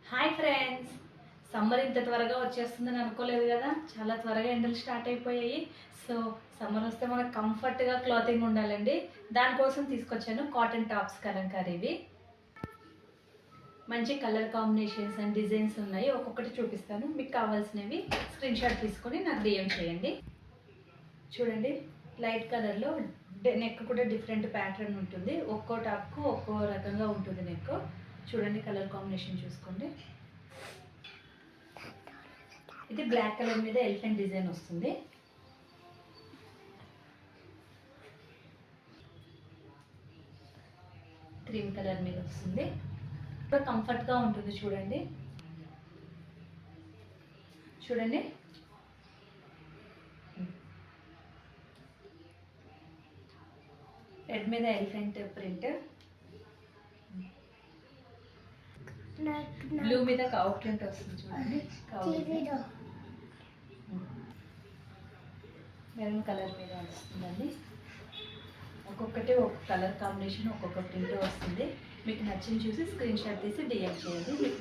Hi friends, summer ఇంత త్వరగా వచ్చేస్తుందని అనుకోలేదు కదా. చాలా త్వరగా ఎండలు స్టార్ట్ అయిపోయాయి. సో సమ్మర్ వస్తే మనకు కంఫర్ట్గా క్లాతింగ్ ఉండాలండి. దానికోసం తీసుకొచ్చాను కాటన్ టాప్స్ కలంకారీవి. మంచి కలర్ కాంబినేషన్స్ అండ్ డిజైన్స్ ఉన్నాయి. ఒక్కొక్కటి చూపిస్తాను. మీకు కావాల్సినవి స్క్రీన్ షాట్ తీసుకొని నాకు డిఎం చేయండి. చూడండి, లైట్ కలర్లో నెక్ కూడా డిఫరెంట్ ప్యాటర్న్ ఉంటుంది. ఒక్కో టాప్కు ఒక్కో రకంగా ఉంటుంది నెక్. చూడండి, కలర్ కాంబినేషన్ చూసుకోండి. ఇది బ్లాక్ కలర్ మీద ఎలిఫెంట్ డిజైన్ వస్తుంది. క్రీమ్ కలర్ మీద వస్తుంది. ఇప్పుడు కంఫర్ట్గా ఉంటుంది. చూడండి చూడండి రెడ్ మీద ఎలిఫెంట్ ప్రింట్, బ్లూ మీద కౌ ప్రింట్ వస్తుంది. చూడండి, మెరూన్ కలర్ మీద వస్తుందండి. ఒక్కొక్కటి ఒక్కొక్క కలర్ కాంబినేషన్, ఒక్కొక్క ప్రింట్ వస్తుంది. మీకు నచ్చింది చూసి స్క్రీన్ షాట్ తీసి డిఎం చేయండి. మీకు